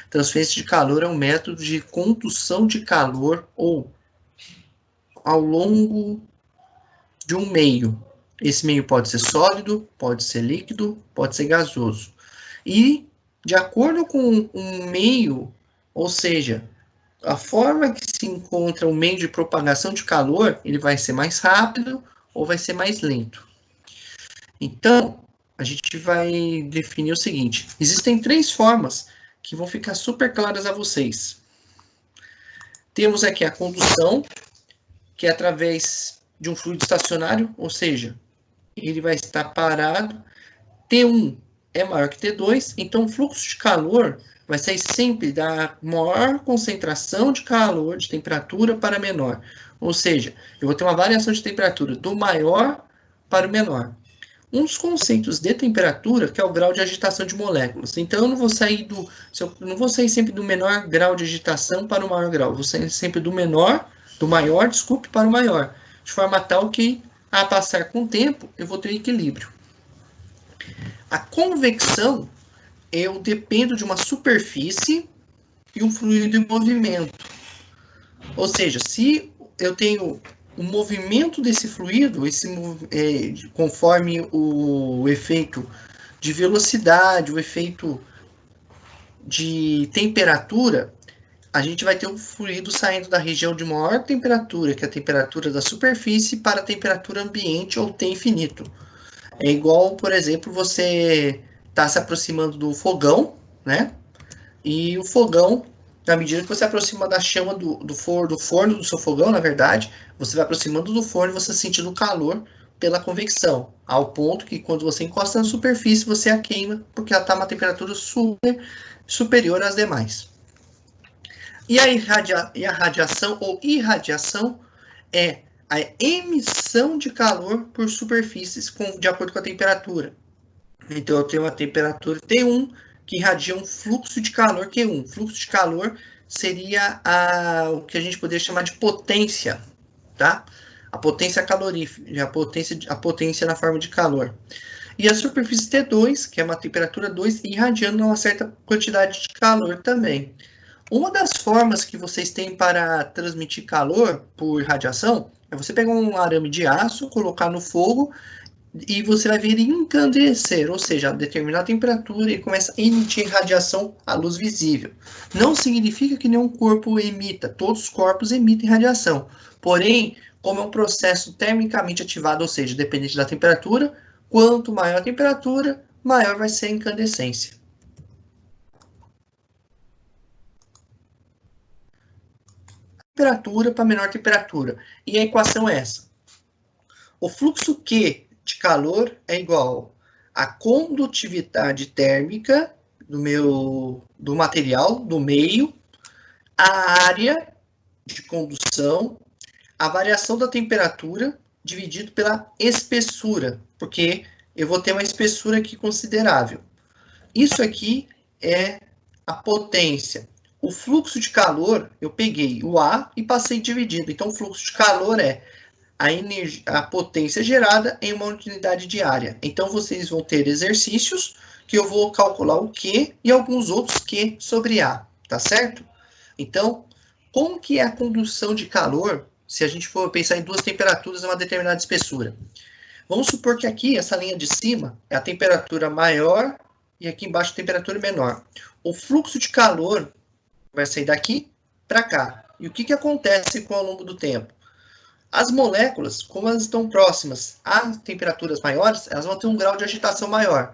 Transferência de calor é um método de condução de calor ou ao longo de um meio. Esse meio pode ser sólido, pode ser líquido, pode ser gasoso. E, de acordo com um meio, ou seja, a forma que se encontra o meio de propagação de calor, ele vai ser mais rápido ou vai ser mais lento. Então, a gente vai definir o seguinte: existem 3 formas que vão ficar super claras a vocês. Temos aqui a condução, que é através de um fluido estacionário, ou seja, ele vai estar parado. T1 é maior que T2, então o fluxo de calor vai sair sempre da maior concentração de calor, de temperatura, para menor. Ou seja, eu vou ter uma variação de temperatura do maior para o menor. Um dos conceitos de temperatura, que é o grau de agitação de moléculas. Então, eu não vou sair sempre do menor grau de agitação para o maior grau. Eu vou sair sempre do maior, para o maior. De forma tal que, a passar com o tempo, eu vou ter equilíbrio. A convecção, eu dependo de uma superfície e um fluido em movimento. Ou seja, se eu tenho o movimento desse fluido, conforme o efeito de velocidade, o efeito de temperatura, a gente vai ter o fluido saindo da região de maior temperatura, que é a temperatura da superfície, para a temperatura ambiente ou T infinito. É igual, por exemplo, você está se aproximando do fogão, né? E o fogão, na medida que você aproxima da chama do forno do seu fogão, na verdade, você vai aproximando do forno e você sentindo o calor pela convecção, ao ponto que quando você encosta na superfície, você a queima, porque ela está a uma temperatura superior às demais. E a radiação ou irradiação é a emissão de calor por superfícies de acordo com a temperatura. Então, eu tenho uma temperatura T1 que irradia um fluxo de calor Q1. Fluxo de calor seria o que a gente poderia chamar de potência, tá? A potência calorífica, a potência na forma de calor. E a superfície T2, que é uma temperatura 2, irradiando uma certa quantidade de calor também. Uma das formas que vocês têm para transmitir calor por radiação é você pegar um arame de aço, colocar no fogo e você vai ver ele encandecer, ou seja, a determinada temperatura, ele começa a emitir radiação à luz visível. Não significa que nenhum corpo emita, todos os corpos emitem radiação. Porém, como é um processo termicamente ativado, ou seja, dependente da temperatura, quanto maior a temperatura, maior vai ser a incandescência. Temperatura para menor temperatura. E a equação é essa. O fluxo Q de calor é igual à condutividade térmica do material, do meio, a área de condução, a variação da temperatura dividido pela espessura, porque eu vou ter uma espessura aqui considerável. Isso aqui é a potência. O fluxo de calor, eu peguei o A e passei dividido. Então, o fluxo de calor é a potência gerada em uma unidade de área. Então, vocês vão ter exercícios que eu vou calcular o Q e alguns outros Q sobre A, tá certo? Então, como que é a condução de calor se a gente for pensar em duas temperaturas a uma determinada espessura? Vamos supor que aqui, essa linha de cima, é a temperatura maior e aqui embaixo a temperatura menor. O fluxo de calor vai sair daqui para cá. E o que acontece ao longo do tempo? As moléculas, como elas estão próximas a temperaturas maiores, elas vão ter um grau de agitação maior.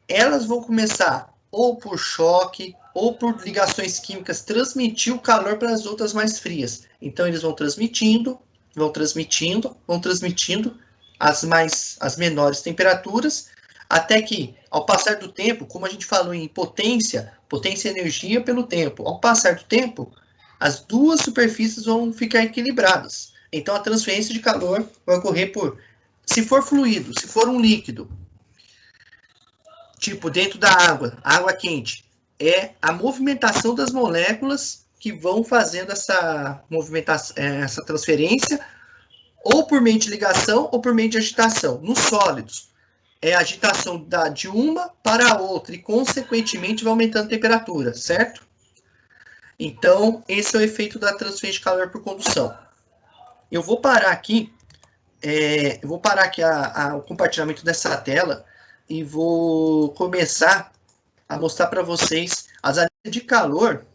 Elas vão começar, ou por choque, ou por ligações químicas, transmitir o calor para as outras mais frias. Então, eles vão transmitindo as menores temperaturas, até que, ao passar do tempo, como a gente falou em potência e energia pelo tempo, ao passar do tempo, as duas superfícies vão ficar equilibradas. Então, a transferência de calor vai ocorrer se for fluido, se for um líquido, tipo dentro da água quente, é a movimentação das moléculas que vão fazendo essa transferência, ou por meio de ligação, ou por meio de agitação. Nos sólidos, é a agitação de uma para a outra, e, consequentemente, vai aumentando a temperatura, certo? Então, esse é o efeito da transferência de calor por condução. Eu vou parar aqui, o compartilhamento dessa tela e vou começar a mostrar para vocês as áreas de calor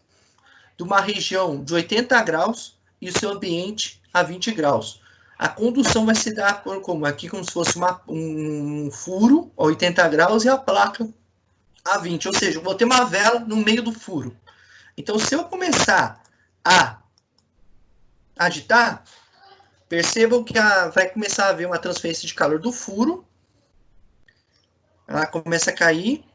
de uma região de 80 graus e o seu ambiente a 20 graus. A condução vai se dar como aqui, como se fosse um furo a 80 graus e a placa a 20. Ou seja, eu vou ter uma vela no meio do furo. Então, se eu começar a agitar, percebam que vai começar a haver uma transferência de calor do furo. Ela começa a cair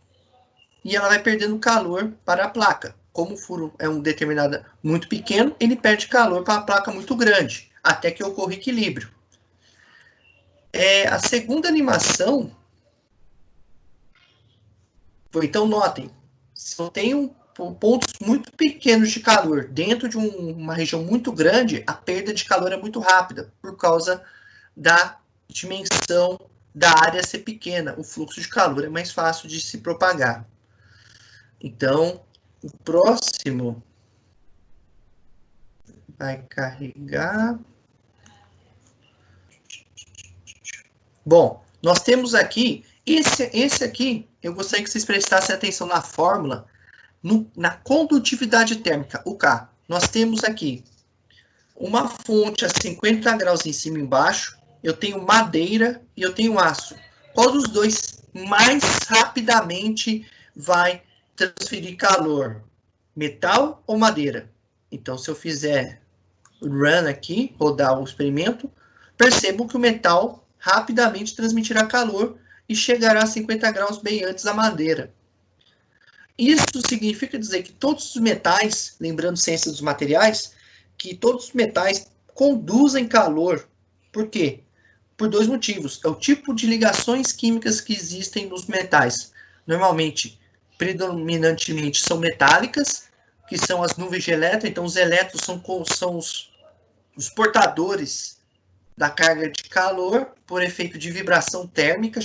e ela vai perdendo calor para a placa. Como o furo é um determinado muito pequeno, ele perde calor para a placa muito grande, até que ocorra equilíbrio. A segunda animação, então notem, se eu tenho pontos muito pequenos de calor dentro de uma região muito grande, a perda de calor é muito rápida, por causa da dimensão da área ser pequena. O fluxo de calor é mais fácil de se propagar. Então, o próximo vai carregar. Bom, nós temos aqui, esse aqui, eu gostaria que vocês prestassem atenção na fórmula, na condutividade térmica, o K. Nós temos aqui uma fonte a 50 graus em cima e embaixo, eu tenho madeira e eu tenho aço. Qual dos dois mais rapidamente vai transferir calor? Metal ou madeira? Então, se eu fizer run aqui, rodar o experimento, percebo que o metal rapidamente transmitirá calor e chegará a 50 graus bem antes da madeira. Isso significa dizer que todos os metais, lembrando ciência dos materiais, que todos os metais conduzem calor. Por quê? Por dois motivos. É o tipo de ligações químicas que existem nos metais. Normalmente, predominantemente, são metálicas, que são as nuvens de elétrons. Então, os elétrons são os portadores da carga de calor por efeito de vibração térmica,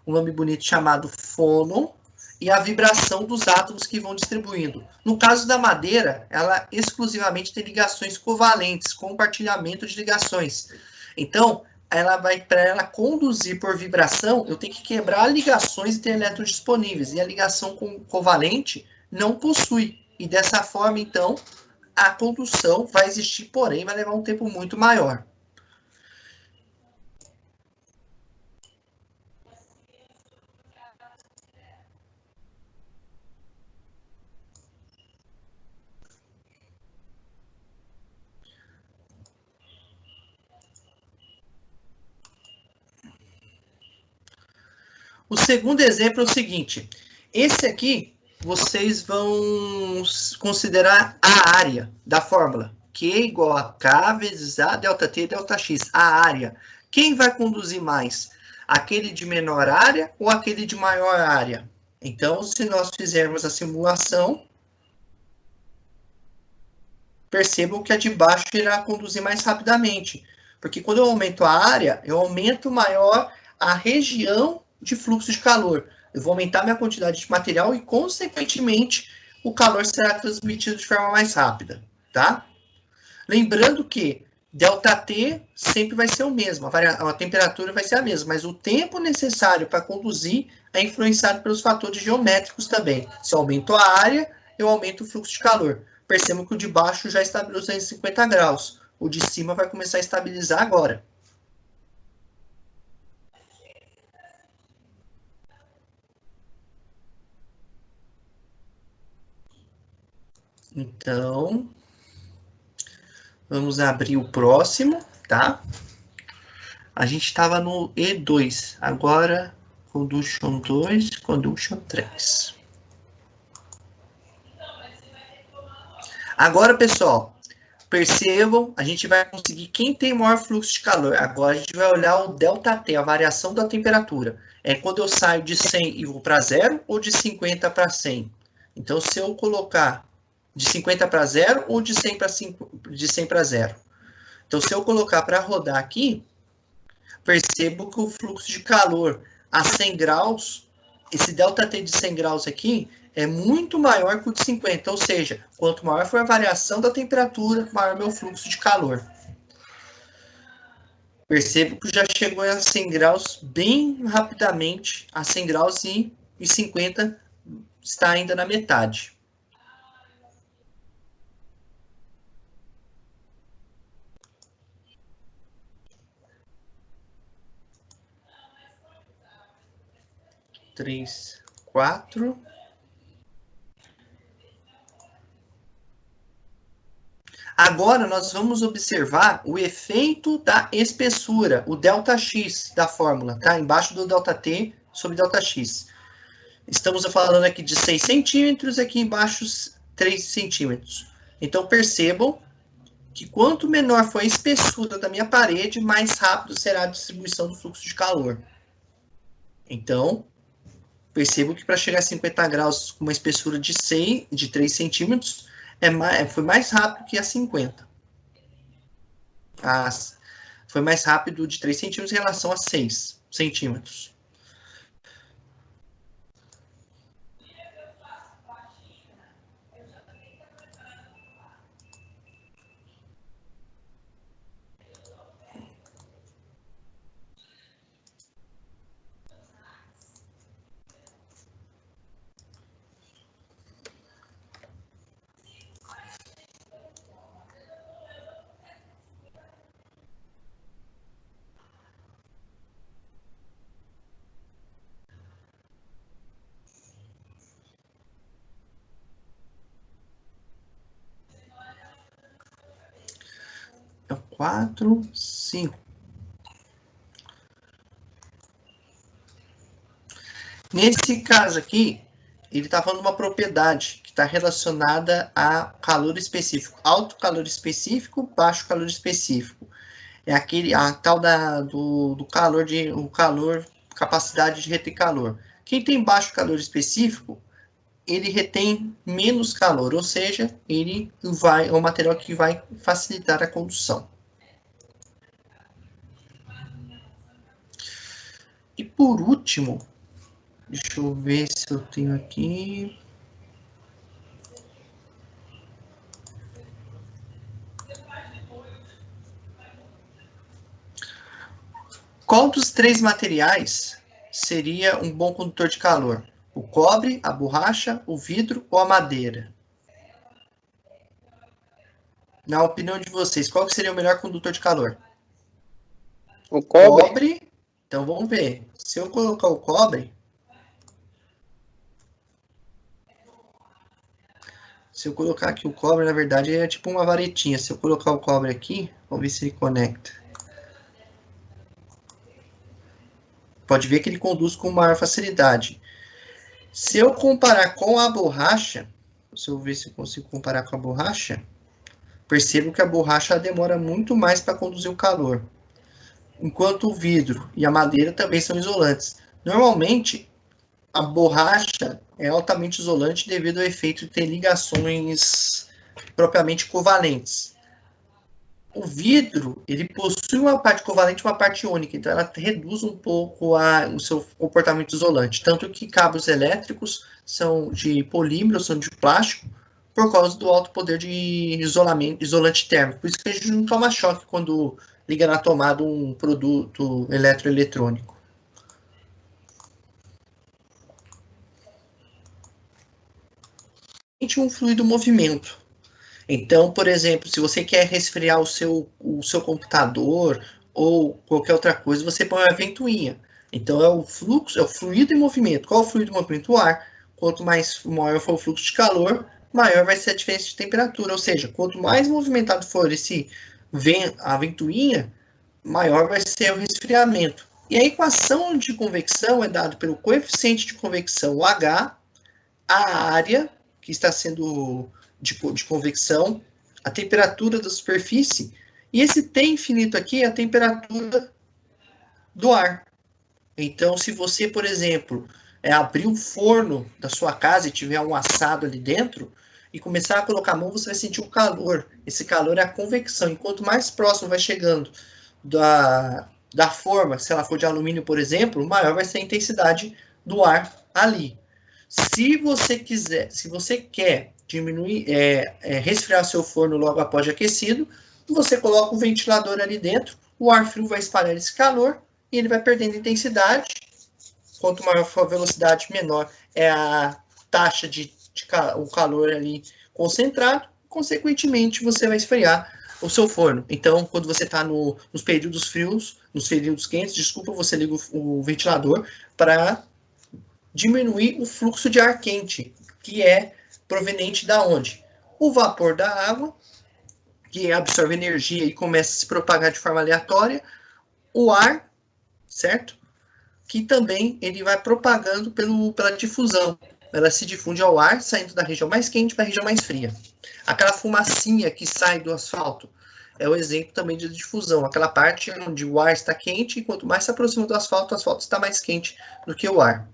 um nome bonito chamado fônon, e a vibração dos átomos que vão distribuindo. No caso da madeira, ela exclusivamente tem ligações covalentes, compartilhamento de ligações. Então, para ela conduzir por vibração, eu tenho que quebrar ligações e ter elétrons disponíveis. E a ligação covalente não possui. E dessa forma, então, a condução vai existir, porém, vai levar um tempo muito maior. O segundo exemplo é o seguinte. Esse aqui, vocês vão considerar a área da fórmula. Q igual a K vezes A, delta T, delta X. A área. Quem vai conduzir mais? Aquele de menor área ou aquele de maior área? Então, se nós fizermos a simulação, percebam que a de baixo irá conduzir mais rapidamente. Porque quando eu aumento a área, eu aumento maior a região de fluxo de calor. Eu vou aumentar minha quantidade de material e, consequentemente, o calor será transmitido de forma mais rápida, tá? Lembrando que ΔT sempre vai ser o mesmo, a temperatura vai ser a mesma, mas o tempo necessário para conduzir é influenciado pelos fatores geométricos também. Se eu aumento a área, eu aumento o fluxo de calor. Percebam que o de baixo já está a 250 graus. O de cima vai começar a estabilizar agora. Então, vamos abrir o próximo, tá? A gente estava no E2, agora Conduction 2, Conduction 3. Agora, pessoal, percebam, a gente vai conseguir quem tem maior fluxo de calor. Agora a gente vai olhar o ΔT, a variação da temperatura. É quando eu saio de 100 e vou para 0 ou de 50 para 100. Então, se eu colocar de 50 para 0 ou de 100 para 0. Então, se eu colocar para rodar aqui, percebo que o fluxo de calor a 100 graus esse ΔT de 100 graus aqui é muito maior que o de 50, ou seja, quanto maior for a variação da temperatura, maior meu fluxo de calor. Percebo que já chegou a 100 graus bem rapidamente, a 100 graus e 50 está ainda na metade. Três, 4. Agora, nós vamos observar o efeito da espessura, o ΔX da fórmula, tá? Embaixo do ΔT sobre ΔX. Estamos falando aqui de 6 centímetros, aqui embaixo 3 centímetros. Então, percebam que quanto menor for a espessura da minha parede, mais rápido será a distribuição do fluxo de calor. Então, percebo que para chegar a 50 graus com uma espessura de 3 centímetros, foi mais rápido que a 50. Foi mais rápido de 3 centímetros em relação a 6 centímetros. Então, 4, 5. Nesse caso aqui, ele está falando de uma propriedade que está relacionada a calor específico. Alto calor específico, baixo calor específico. É a tal do calor, capacidade de reter calor. Quem tem baixo calor específico, ele retém menos calor, ou seja, é um material que vai facilitar a condução. E por último, deixa eu ver se eu tenho aqui. Qual dos 3 materiais seria um bom condutor de calor? O cobre, a borracha, o vidro ou a madeira? Na opinião de vocês, qual que seria o melhor condutor de calor? O cobre. Então vamos ver. Se eu colocar o cobre, aqui o cobre, na verdade, é tipo uma varetinha. Se eu colocar o cobre aqui, vamos ver se ele conecta. Pode ver que ele conduz com maior facilidade. Se eu comparar com a borracha, se eu ver se eu consigo comparar com a borracha, percebo que a borracha demora muito mais para conduzir o calor. Enquanto o vidro e a madeira também são isolantes. Normalmente, a borracha é altamente isolante devido ao efeito de ter ligações propriamente covalentes. O vidro, ele possui uma parte covalente e uma parte iônica, então ela reduz um pouco o seu comportamento isolante. Tanto que cabos elétricos são de polímero, são de plástico, por causa do alto poder de isolante térmico. Por isso que a gente não toma choque quando liga na tomada um produto eletroeletrônico. Um fluido movimento. Então, por exemplo, se você quer resfriar o seu computador ou qualquer outra coisa, você põe uma ventoinha. Então, é o fluido em movimento. Qual é o fluido em movimento? O ar. Quanto maior for o fluxo de calor, maior vai ser a diferença de temperatura. Ou seja, quanto mais movimentado for a ventoinha, maior vai ser o resfriamento. E a equação de convecção é dada pelo coeficiente de convecção, o H, a área que está sendo de convecção, a temperatura da superfície, e esse T infinito aqui é a temperatura do ar. Então, se você, por exemplo, abrir o forno da sua casa e tiver um assado ali dentro, e começar a colocar a mão, você vai sentir o calor. Esse calor é a convecção. E quanto mais próximo vai chegando da forma, se ela for de alumínio, por exemplo, maior vai ser a intensidade do ar ali. Se você quer diminuir, resfriar seu forno logo após de aquecido, você coloca o ventilador ali dentro, o ar frio vai espalhar esse calor e ele vai perdendo intensidade. Quanto maior for a velocidade, menor é a taxa de o calor ali concentrado, consequentemente você vai esfriar o seu forno. Então, quando você está nos períodos frios, nos períodos quentes, desculpa, você liga o ventilador para diminuir o fluxo de ar quente, que é proveniente da onde? O vapor da água, que absorve energia e começa a se propagar de forma aleatória, o ar, certo? Que também ele vai propagando pela difusão. Ela se difunde ao ar, saindo da região mais quente para a região mais fria. Aquela fumacinha que sai do asfalto é o exemplo também de difusão. Aquela parte onde o ar está quente e quanto mais se aproxima do asfalto, o asfalto está mais quente do que o ar.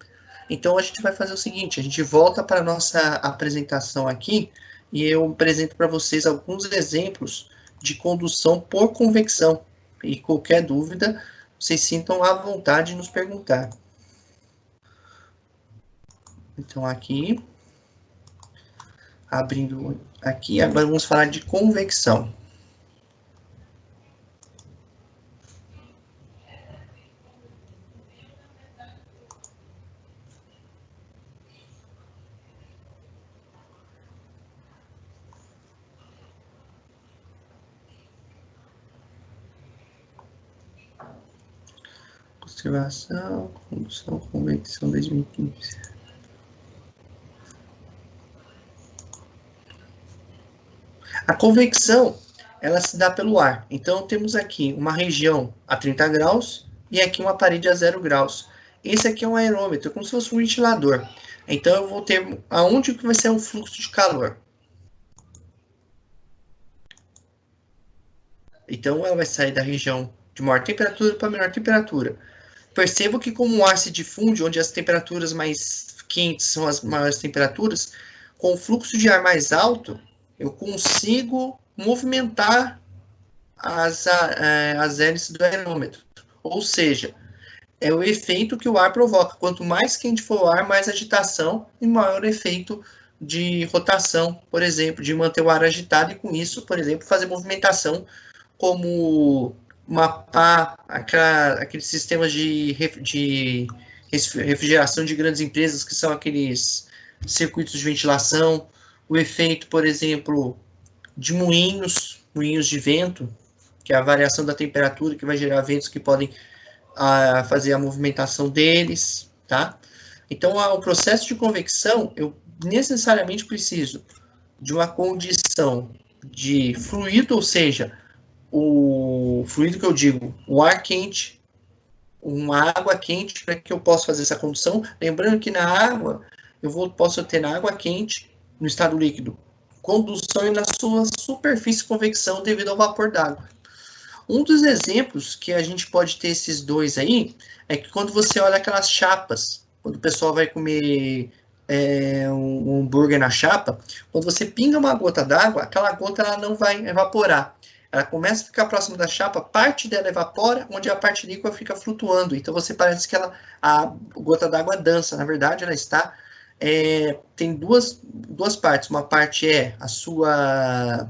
Então, a gente vai fazer o seguinte, a gente volta para a nossa apresentação aqui e eu apresento para vocês alguns exemplos de condução por convecção. E qualquer dúvida, vocês sintam à vontade de nos perguntar. Então, aqui, abrindo aqui, agora vamos falar de convecção. Observação, condução, convecção 2015. A convecção, ela se dá pelo ar. Então, temos aqui uma região a 30 graus e aqui uma parede a 0 graus. Esse aqui é um aerômetro, como se fosse um ventilador. Então, eu vou ter aonde que vai ser um fluxo de calor. Então, ela vai sair da região de maior temperatura para menor temperatura. Percebo que como o ar se difunde, onde as temperaturas mais quentes são as maiores temperaturas, com o fluxo de ar mais alto, eu consigo movimentar as hélices do aerômetro. Ou seja, é o efeito que o ar provoca. Quanto mais quente for o ar, mais agitação e maior efeito de rotação, por exemplo, de manter o ar agitado e com isso, por exemplo, fazer movimentação como mapar aqueles sistemas de refrigeração de grandes empresas, que são aqueles circuitos de ventilação, o efeito, por exemplo, de moinhos de vento, que é a variação da temperatura que vai gerar ventos que podem fazer a movimentação deles, tá? Então, o processo de convecção, eu necessariamente preciso de uma condição de fluido, ou seja, o fluido que eu digo, o ar quente, uma água quente, para que eu possa fazer essa condução. Lembrando que na água, posso ter na água quente, no estado líquido, condução e na sua superfície convecção devido ao vapor d'água. Um dos exemplos que a gente pode ter esses dois aí, é que quando você olha aquelas chapas, quando o pessoal vai comer um hambúrguer na chapa, quando você pinga uma gota d'água, aquela gota ela não vai evaporar. Ela começa a ficar próxima da chapa, parte dela evapora, onde a parte líquida fica flutuando. Então você parece que a gota d'água dança. Na verdade, ela está... tem duas partes. Uma parte é a sua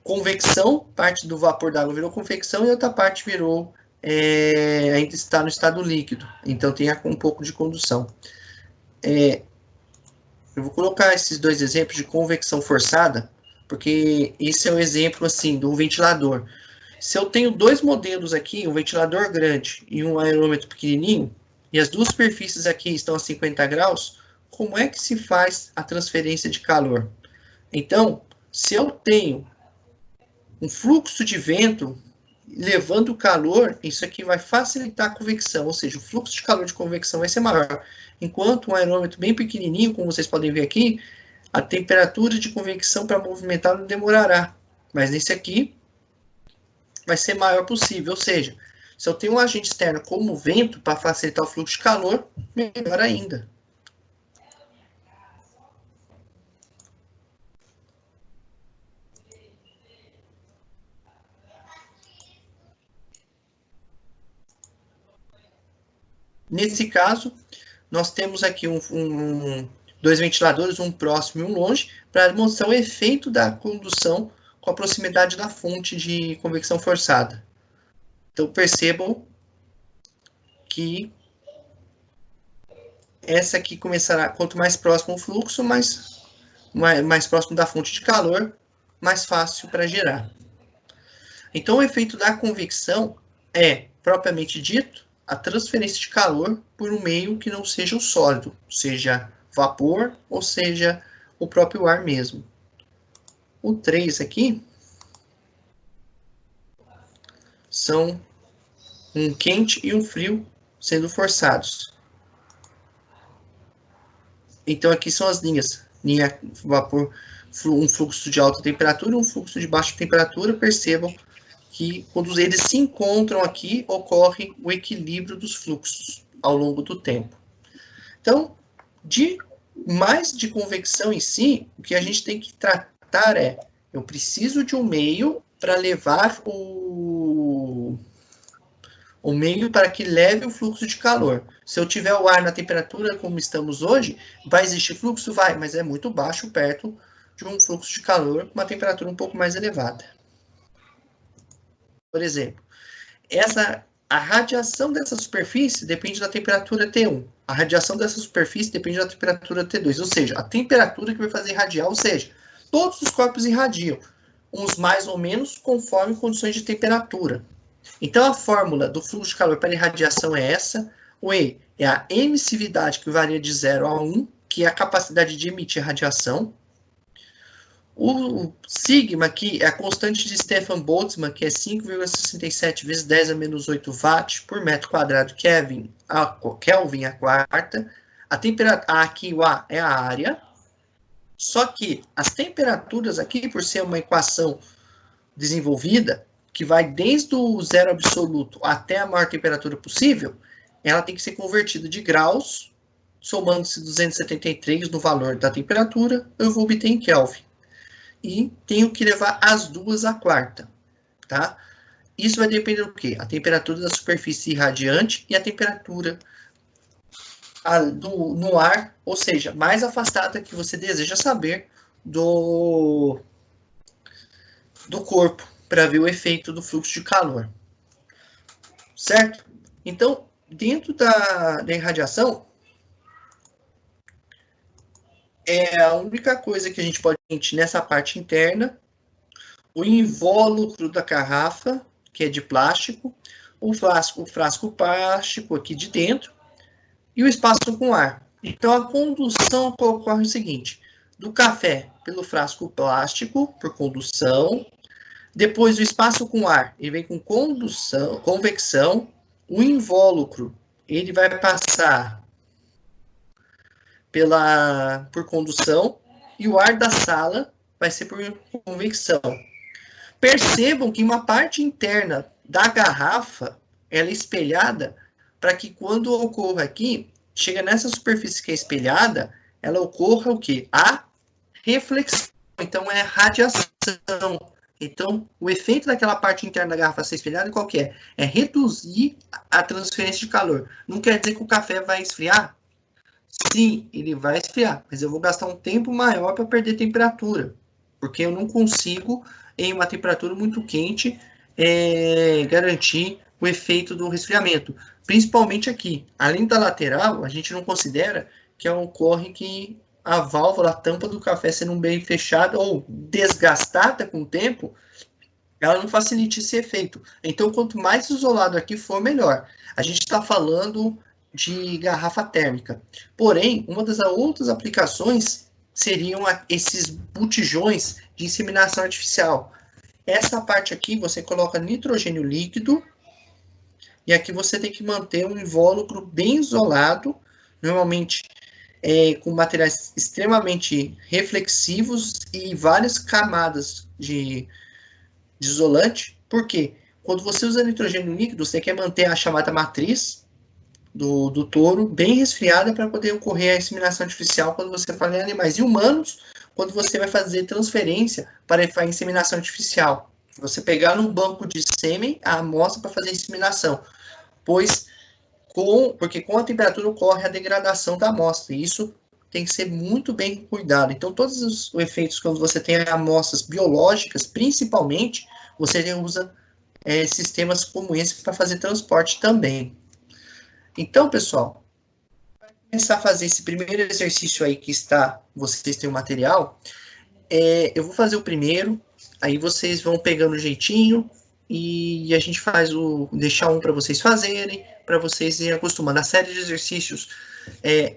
convecção, parte do vapor d'água virou convecção e outra parte virou... ainda está no estado líquido. Então tem um pouco de condução. Eu vou colocar esses dois exemplos de convecção forçada, porque esse é o exemplo, assim, do ventilador. Se eu tenho dois modelos aqui, um ventilador grande e um aerômetro pequenininho, e as duas superfícies aqui estão a 50 graus, como é que se faz a transferência de calor? Então, se eu tenho um fluxo de vento levando o calor, isso aqui vai facilitar a convecção, ou seja, o fluxo de calor de convecção vai ser maior. Enquanto um aerômetro bem pequenininho, como vocês podem ver aqui, a temperatura de convecção para movimentar não demorará. Mas nesse aqui, vai ser maior possível. Ou seja, se eu tenho um agente externo como o vento para facilitar o fluxo de calor, melhor ainda. Nesse caso, nós temos aqui dois ventiladores, um próximo e um longe, para mostrar o efeito da condução com a proximidade da fonte de convecção forçada. Então, percebam que essa aqui começará, quanto mais próximo o fluxo, mais próximo da fonte de calor, mais fácil para gerar. Então, o efeito da convecção é, propriamente dito, a transferência de calor por um meio que não seja o sólido, seja vapor ou seja o próprio ar mesmo. O 3 aqui são um quente e um frio sendo forçados. Então, aqui são as linhas. Linha vapor, um fluxo de alta temperatura e um fluxo de baixa temperatura. Percebam que quando eles se encontram aqui, ocorre o equilíbrio dos fluxos ao longo do tempo. Então, mais de convecção em si, o que a gente tem que tratar é, eu preciso de um meio para levar o meio para que leve o fluxo de calor. Se eu tiver o ar na temperatura como estamos hoje, vai existir fluxo? Vai, mas é muito baixo perto de um fluxo de calor com uma temperatura um pouco mais elevada. Por exemplo, a radiação dessa superfície depende da temperatura T1. A radiação dessa superfície depende da temperatura T2, ou seja, a temperatura que vai fazer irradiar, ou seja, todos os corpos irradiam, uns mais ou menos conforme condições de temperatura. Então, a fórmula do fluxo de calor para irradiação é essa. O E é a emissividade, que varia de 0 a 1, que é a capacidade de emitir radiação. O sigma aqui é a constante de Stefan Boltzmann, que é 5,67 vezes 10 a menos 8 watts por metro quadrado Kelvin a quarta. Aqui o A é a área. Só que as temperaturas aqui, por ser uma equação desenvolvida, que vai desde o zero absoluto até a maior temperatura possível, ela tem que ser convertida de graus, somando-se 273 no valor da temperatura, eu vou obter em Kelvin. E tenho que levar as duas à quarta, tá? Isso vai depender do quê? A temperatura da superfície irradiante e a temperatura no ar, ou seja, mais afastada que você deseja saber do corpo, para ver o efeito do fluxo de calor. Certo? Então, dentro da irradiação, é a única coisa que a gente pode nessa parte interna, o invólucro da garrafa, que é de plástico, o frasco plástico aqui de dentro, e o espaço com ar. Então, a condução ocorre o seguinte, do café pelo frasco plástico, por condução, depois o espaço com ar, ele vem com convecção, o invólucro, ele vai passar por condução, e o ar da sala vai ser por convecção. Percebam que uma parte interna da garrafa, ela é espelhada, para que quando ocorra aqui, chega nessa superfície que é espelhada, ela ocorra o quê? A reflexão, então é radiação. Então, o efeito daquela parte interna da garrafa ser espelhada, qual que é? É reduzir a transferência de calor. Não quer dizer que o café vai esfriar? Sim, ele vai esfriar, mas eu vou gastar um tempo maior para perder temperatura, porque eu não consigo, em uma temperatura muito quente, garantir o efeito do resfriamento. Principalmente aqui, além da lateral, a gente não considera que ocorre que a válvula, a tampa do café sendo bem fechada ou desgastada com o tempo, ela não facilita esse efeito. Então, quanto mais isolado aqui for, melhor. A gente está falando de garrafa térmica. Porém, uma das outras aplicações seriam esses botijões de inseminação artificial. Essa parte aqui, você coloca nitrogênio líquido, e aqui você tem que manter um invólucro bem isolado, normalmente com materiais extremamente reflexivos e várias camadas de isolante. Por quê? Quando você usa nitrogênio líquido, você quer manter a chamada matriz do touro bem resfriada para poder ocorrer a inseminação artificial quando você fala em animais. E humanos, quando você vai fazer transferência para a inseminação artificial. Você pegar no banco de sêmen a amostra para fazer a inseminação. Pois porque com a temperatura ocorre a degradação da amostra, e isso tem que ser muito bem cuidado. Então, todos os efeitos, quando você tem amostras biológicas, principalmente, você usa sistemas como esse para fazer transporte também. Então, pessoal, para começar a fazer esse primeiro exercício aí que vocês têm o material, eu vou fazer o primeiro, aí vocês vão pegando o jeitinho, e a gente faz deixar um para vocês fazerem, para vocês irem acostumando. A série de exercícios,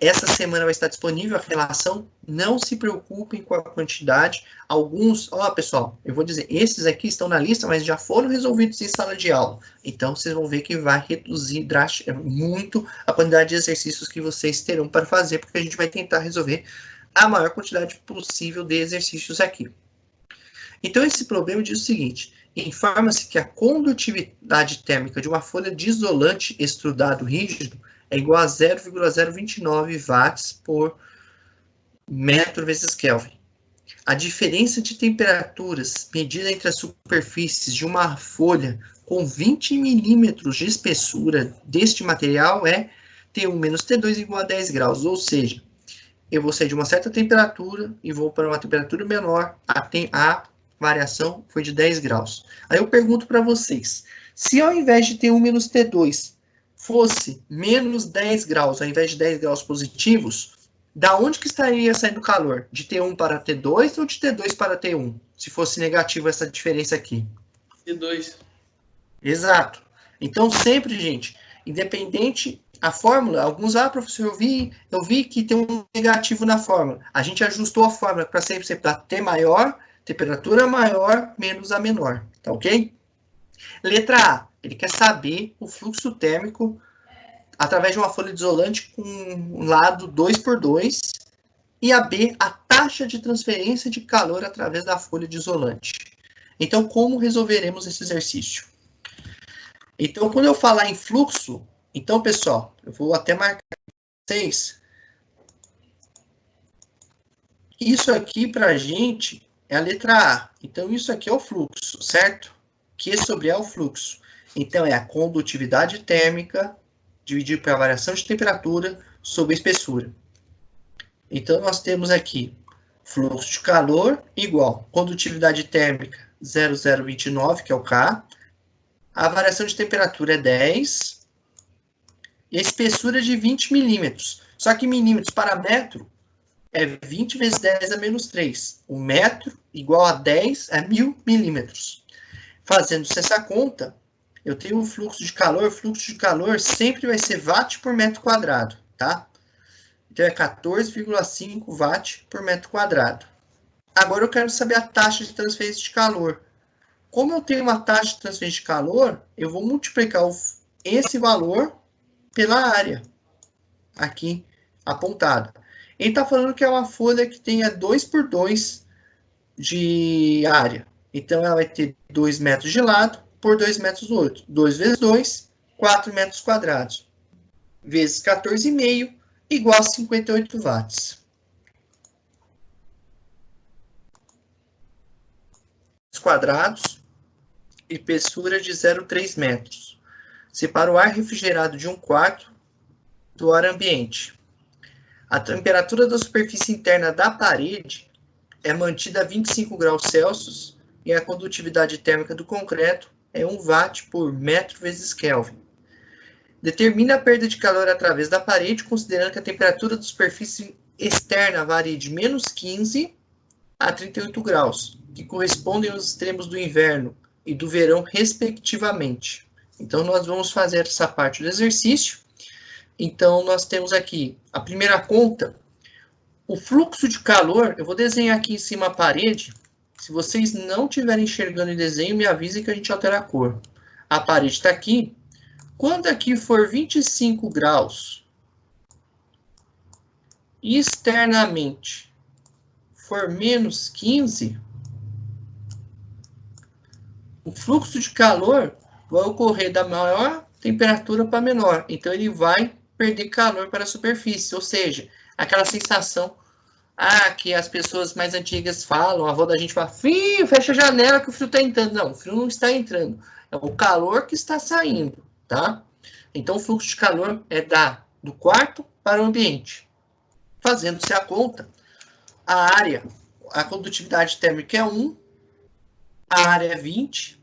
essa semana vai estar disponível a relação, não se preocupem com a quantidade. Alguns, pessoal, eu vou dizer, esses aqui estão na lista, mas já foram resolvidos em sala de aula. Então, vocês vão ver que vai reduzir muito a quantidade de exercícios que vocês terão para fazer, porque a gente vai tentar resolver a maior quantidade possível de exercícios aqui. Então, esse problema diz o seguinte: informa-se que a condutividade térmica de uma folha de isolante extrudado rígido é igual a 0,029 watts por metro vezes Kelvin. A diferença de temperaturas medida entre as superfícies de uma folha com 20 milímetros de espessura deste material é T1 menos T2 igual a 10 graus, ou seja, eu vou sair de uma certa temperatura e vou para uma temperatura menor, a variação foi de 10 graus. Aí eu pergunto para vocês, se ao invés de T1 menos T2 fosse menos 10 graus, ao invés de 10 graus positivos, da onde que estaria saindo o calor? De T1 para T2 ou de T2 para T1? Se fosse negativo essa diferença aqui. T2. Exato. Então sempre, gente, independente a fórmula, alguns, professor, eu vi que tem um negativo na fórmula. A gente ajustou a fórmula para sempre ser para T maior, temperatura maior, menos a menor, tá ok? Letra A, ele quer saber o fluxo térmico através de uma folha de isolante com um lado 2x2, e a B, a taxa de transferência de calor através da folha de isolante. Então, como resolveremos esse exercício? Então, quando eu falar em fluxo, então, pessoal, eu vou até marcar para vocês. Isso aqui, para a gente, é a letra A. Então, isso aqui é o fluxo, certo? Q sobre A é o fluxo. Então, é a condutividade térmica dividido pela variação de temperatura sobre a espessura. Então, nós temos aqui fluxo de calor igual condutividade térmica 0,029, que é o K. A variação de temperatura é 10. E a espessura de 20 milímetros. Só que milímetros para metro é 20 vezes 10 a menos 3. O metro igual a 10 a 1000 milímetros. Fazendo-se essa conta, eu tenho o fluxo de calor sempre vai ser watt por metro quadrado, tá? Então, é 14,5 watt por metro quadrado. Agora, eu quero saber a taxa de transferência de calor. Como eu tenho uma taxa de transferência de calor, eu vou multiplicar esse valor pela área, aqui apontada. Ele está falando que é uma folha que tenha 2x2 de área. Então, ela vai ter 2 metros de lado por 2 metros do outro. 2 vezes 2, 4 metros quadrados. Vezes 14,5, igual a 58 watts. Quadrados, espessura de 0,3 metros. Separa o ar refrigerado de 1/4 do ar ambiente. A temperatura da superfície interna da parede é mantida a 25 graus Celsius e a condutividade térmica do concreto é 1 watt por metro vezes Kelvin. Determina a perda de calor através da parede, considerando que a temperatura da superfície externa varia de menos 15 a 38 graus, que correspondem aos extremos do inverno e do verão, respectivamente. Então, nós vamos fazer essa parte do exercício. Então, nós temos aqui a primeira conta. O fluxo de calor, eu vou desenhar aqui em cima a parede. Se vocês não estiverem enxergando em desenho, me avisem que a gente altera a cor. A parede está aqui. Quando aqui for 25 graus, externamente for menos 15, o fluxo de calor vai ocorrer da maior temperatura para menor. Então, ele vai perder calor para a superfície, ou seja, aquela sensação que as pessoas mais antigas falam, a avó da gente fala, frio, fecha a janela que o frio está entrando. Não, o frio não está entrando, é o calor que está saindo, tá? Então, o fluxo de calor é do quarto para o ambiente. Fazendo-se a conta, a área, a condutividade térmica é 1, a área é 20,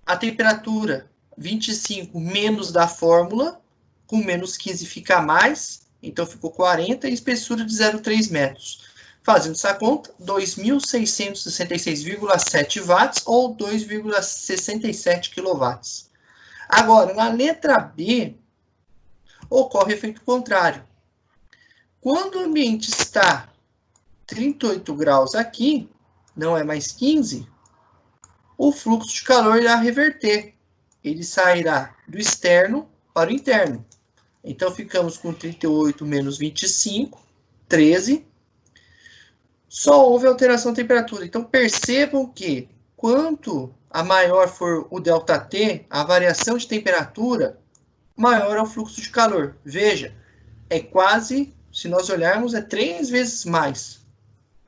a temperatura 25 menos da fórmula, com menos 15 fica mais, então ficou 40, e espessura de 0,3 metros. Fazendo essa conta, 2.666,7 watts ou 2,67 quilowatts. Agora, na letra B, ocorre o efeito contrário. Quando o ambiente está 38 graus aqui, não é mais 15, o fluxo de calor irá reverter. Ele sairá do externo para o interno. Então, ficamos com 38 menos 25, 13. Só houve alteração de temperatura. Então, percebam que, quanto a maior for o ΔT, a variação de temperatura, maior é o fluxo de calor. Veja, é quase, se nós olharmos, é 3 vezes mais.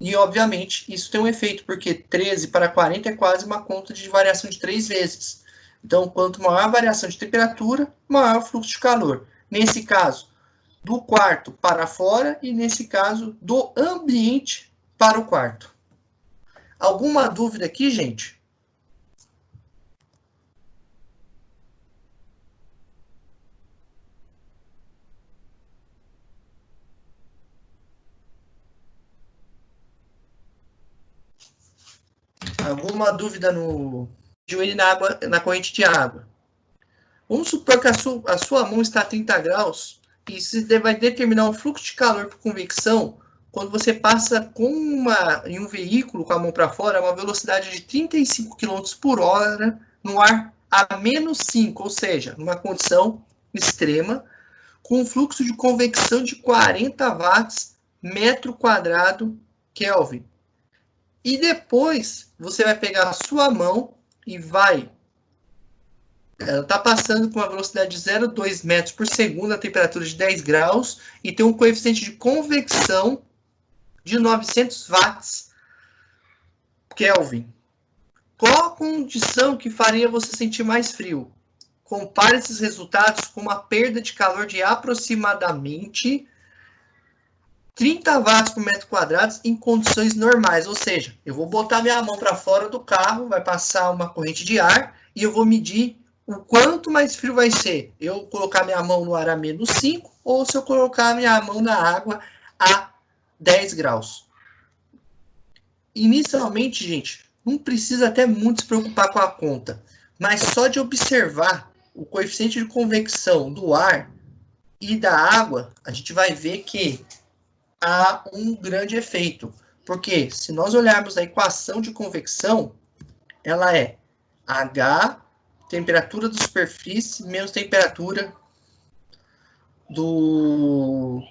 E, obviamente, isso tem um efeito, porque 13 para 40 é quase uma conta de variação de 3 vezes. Então, quanto maior a variação de temperatura, maior o fluxo de calor. Nesse caso, do quarto para fora e, nesse caso, do ambiente para o quarto. Alguma dúvida aqui, gente? Alguma dúvida no joelho na corrente de água? Vamos supor que a sua mão está a 30 graus e você vai determinar um fluxo de calor por convecção quando você passa em um veículo com a mão para fora a uma velocidade de 35 km por hora no ar a menos 5, ou seja, numa condição extrema, com um fluxo de convecção de 40 watts metro quadrado Kelvin. E depois você vai pegar a sua mão e ela está passando com uma velocidade de 0,2 metros por segundo, a temperatura de 10 graus, e tem um coeficiente de convecção de 900 watts Kelvin. Qual a condição que faria você sentir mais frio? Compare esses resultados com uma perda de calor de aproximadamente 30 watts por metro quadrado em condições normais. Ou seja, eu vou botar minha mão para fora do carro, vai passar uma corrente de ar e eu vou medir o quanto mais frio vai ser. Eu colocar minha mão no ar a menos 5 ou se eu colocar minha mão na água a 10 graus. Inicialmente, gente, não precisa até muito se preocupar com a conta, mas só de observar o coeficiente de convecção do ar e da água, a gente vai ver que há um grande efeito. Porque se nós olharmos a equação de convecção, ela é H, temperatura da superfície, menos temperatura do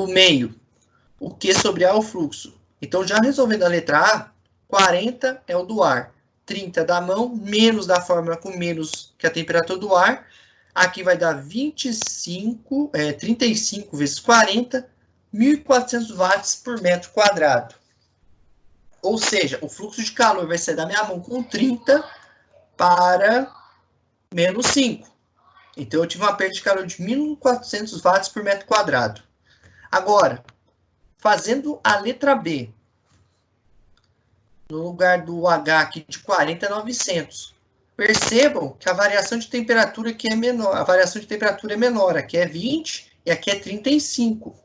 meio. O Q sobre A é o fluxo. Então, já resolvendo a letra A, 40 é o do ar, 30 da mão, menos da fórmula com menos que a temperatura do ar. Aqui vai dar 35 vezes 40, 1.400 watts por metro quadrado. Ou seja, o fluxo de calor vai ser da minha mão com 30 para menos 5. Então, eu tive uma perda de calor de 1.400 watts por metro quadrado. Agora, fazendo a letra B, no lugar do H aqui de 40 é 900. Percebam que a variação de temperatura aqui é menor. A variação de temperatura é menor. Aqui é 20 e aqui é 35.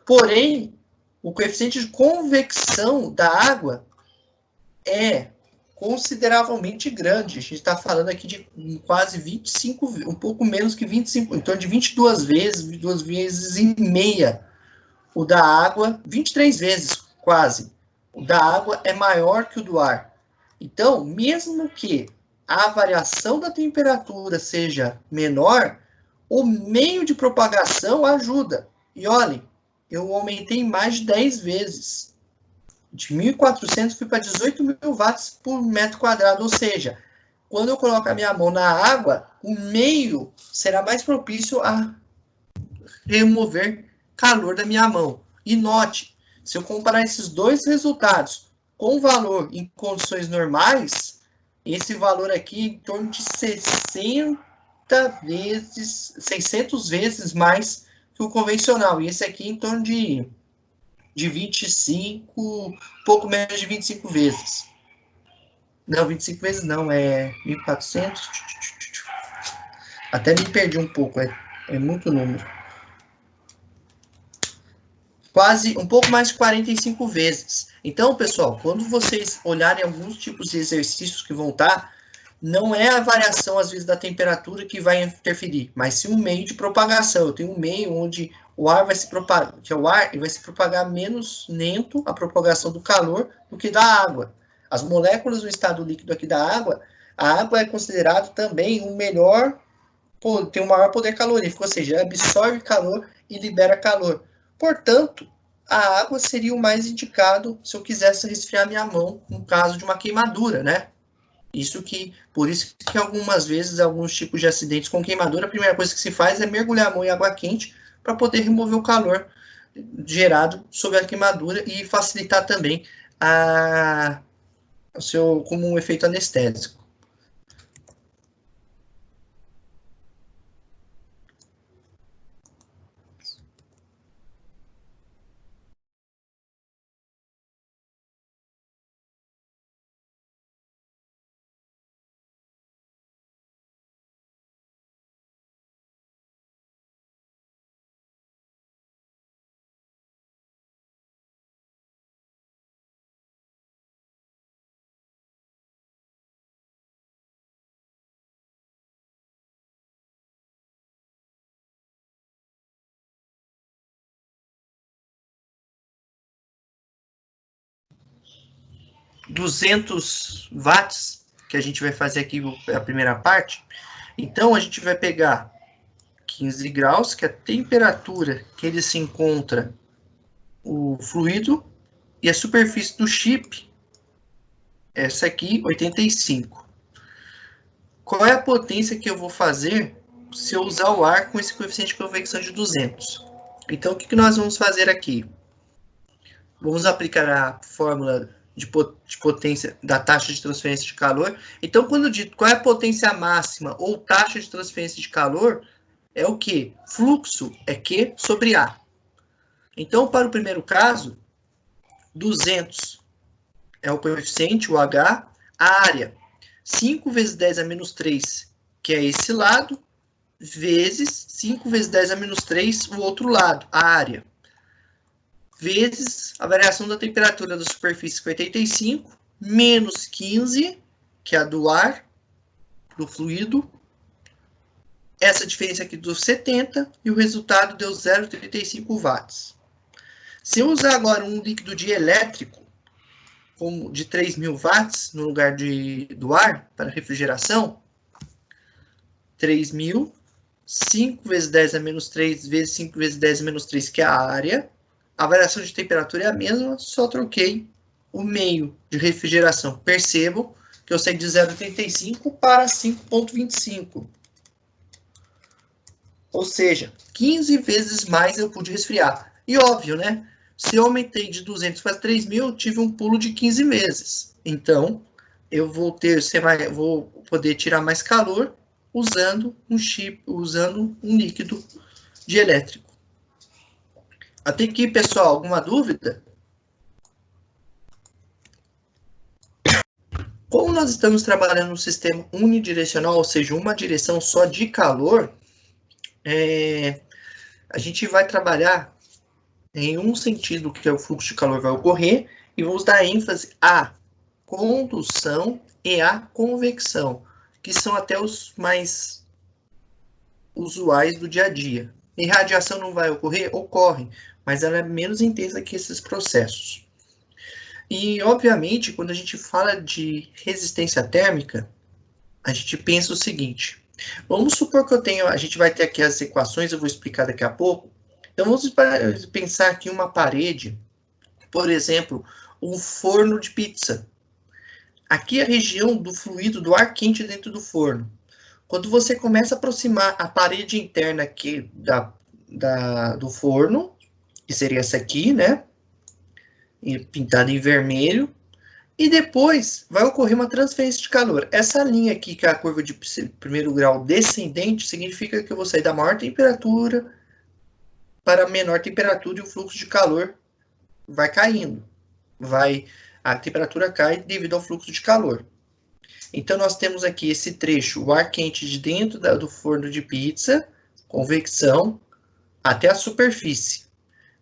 Porém, o coeficiente de convecção da água é consideravelmente grande. A gente está falando aqui de quase 25, um pouco menos que 25, em torno de 22 vezes e meia. O da água, 23 vezes quase. O da água é maior que o do ar. Então, mesmo que a variação da temperatura seja menor, o meio de propagação ajuda. E olhem, eu aumentei mais de 10 vezes. De 1.400 fui para 18.000 watts por metro quadrado. Ou seja, quando eu coloco a minha mão na água, o meio será mais propício a remover calor da minha mão. E note, se eu comparar esses dois resultados com o valor em condições normais, esse valor aqui em torno de 60 600 vezes mais que o convencional. E esse aqui em torno de 25, pouco menos de 25 vezes. Não, 25 vezes não, é 1.400. Até me perdi um pouco, é muito número. Quase, um pouco mais de 45 vezes. Então, pessoal, quando vocês olharem alguns tipos de exercícios que vão estar, não é a variação, às vezes, da temperatura que vai interferir, mas sim um meio de propagação. Eu tenho um meio onde o ar vai se propagar, que é o ar, e vai se propagar menos lento a propagação do calor do que da água. As moléculas no estado líquido aqui da água, a água é considerada também o melhor, tem o maior poder calorífico, ou seja, absorve calor e libera calor. Portanto, a água seria o mais indicado se eu quisesse resfriar minha mão no caso de uma queimadura, né? Por isso que algumas vezes, alguns tipos de acidentes com queimadura, a primeira coisa que se faz é mergulhar a mão em água quente para poder remover o calor gerado sobre a queimadura e facilitar também como um efeito anestésico. ...200 watts, que a gente vai fazer aqui a primeira parte. Então, a gente vai pegar 15 graus, que é a temperatura que ele se encontra o fluido, e a superfície do chip, essa aqui, 85. Qual é a potência que eu vou fazer se eu usar o ar com esse coeficiente de convecção de 200? Então, o que nós vamos fazer aqui? Vamos aplicar a fórmula de potência da taxa de transferência de calor. Então, quando dito qual é a potência máxima ou taxa de transferência de calor, é o quê? Fluxo é Q sobre A. Então, para o primeiro caso, 200 é o coeficiente, o H, a área, 5 vezes 10 a menos 3, que é esse lado, vezes 5 vezes 10 a menos 3, o outro lado, a área, vezes a variação da temperatura da superfície, que é 85, menos 15, que é a do ar, do fluido, essa diferença aqui dos 70, e o resultado deu 0,35 watts. Se eu usar agora um líquido dielétrico, de 3.000 watts, no lugar do ar, para refrigeração, 3.000, 5 vezes 10 a menos 3, vezes 5 vezes 10 a menos 3, que é a área. A variação de temperatura é a mesma, só troquei o meio de refrigeração. Percebam que eu saí de 0,35 para 5,25. Ou seja, 15 vezes mais eu pude resfriar. E óbvio, né? Se eu aumentei de 200 para 3.000, eu tive um pulo de 15 meses. Então, eu vou poder tirar mais calor usando um líquido dielétrico. Até aqui, pessoal, alguma dúvida? Como nós estamos trabalhando no sistema unidirecional, ou seja, uma direção só de calor, a gente vai trabalhar em um sentido, que é o fluxo de calor vai ocorrer, e vamos dar ênfase à condução e à convecção, que são até os mais usuais do dia a dia. Irradiação não vai ocorrer? Ocorre, mas ela é menos intensa que esses processos. E, obviamente, quando a gente fala de resistência térmica, a gente pensa o seguinte: vamos supor que a gente vai ter aqui as equações, eu vou explicar daqui a pouco. Então, vamos pensar aqui uma parede, por exemplo, um forno de pizza. Aqui é a região do fluido do ar quente dentro do forno. Quando você começa a aproximar a parede interna aqui do forno, que seria essa aqui, né? Pintada em vermelho, E depois vai ocorrer uma transferência de calor. Essa linha aqui, que é a curva de primeiro grau descendente, significa que eu vou sair da maior temperatura para a menor temperatura e o fluxo de calor vai caindo. A temperatura cai devido ao fluxo de calor. Então, nós temos aqui esse trecho, o ar quente de dentro do forno de pizza, convecção, até a superfície.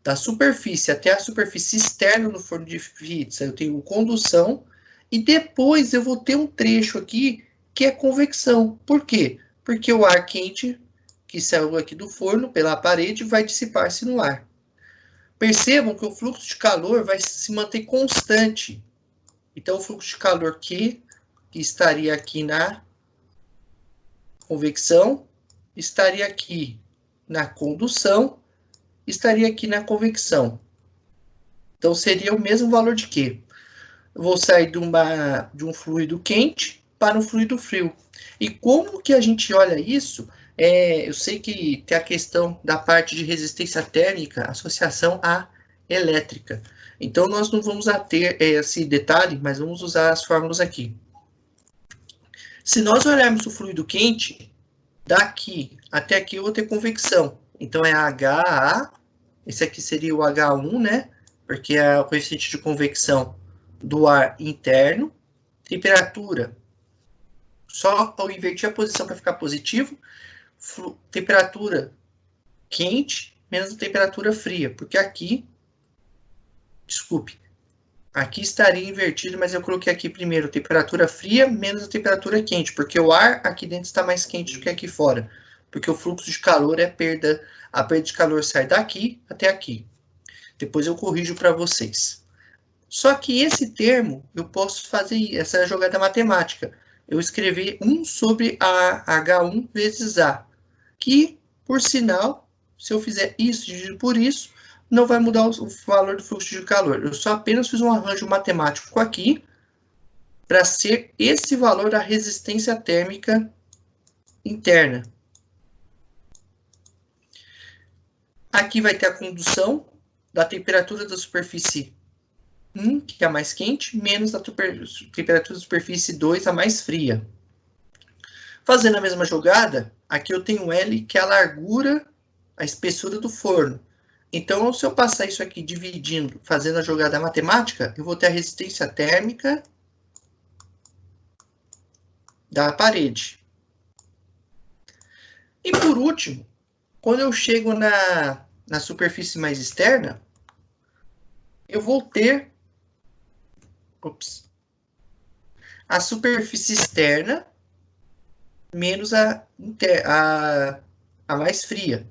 Da superfície até a superfície externa do forno de pizza, eu tenho condução, e depois eu vou ter um trecho aqui que é convecção. Por quê? Porque o ar quente que saiu aqui do forno pela parede vai dissipar-se no ar. Percebam que o fluxo de calor vai se manter constante. Então, o fluxo de calor que estaria aqui na convecção, estaria aqui na condução, estaria aqui na convecção. Então, seria o mesmo valor de quê? Eu vou sair de um fluido quente para um fluido frio. E como que a gente olha isso? Eu sei que tem a questão da parte de resistência térmica, associação à elétrica. Então, nós não vamos ter esse detalhe, mas vamos usar as fórmulas aqui. Se nós olharmos o fluido quente, daqui até aqui eu vou ter convecção. Então, é HA, esse aqui seria o H1, né? Porque é o coeficiente de convecção do ar interno. Temperatura, só ao inverter a posição para ficar positivo. Temperatura quente menos a temperatura fria, porque aqui, desculpe, aqui estaria invertido, mas eu coloquei aqui primeiro temperatura fria menos a temperatura quente, porque o ar aqui dentro está mais quente do que aqui fora, porque o fluxo de calor é a perda de calor sai daqui até aqui. Depois eu corrijo para vocês. Só que esse termo, eu posso fazer essa jogada matemática. Eu escrevi 1 sobre a H1 vezes A, que, por sinal, se eu fizer isso dividido por isso, não vai mudar o valor do fluxo de calor. Eu só apenas fiz um arranjo matemático aqui para ser esse valor da resistência térmica interna. Aqui vai ter a condução da temperatura da superfície 1, que é a mais quente, menos a temperatura da superfície 2, a mais fria. Fazendo a mesma jogada, aqui eu tenho L, que é a largura, a espessura do forno. Então, se eu passar isso aqui dividindo, fazendo a jogada matemática, eu vou ter a resistência térmica da parede. E por último, quando eu chego na superfície mais externa, eu vou ter a superfície externa menos a mais fria.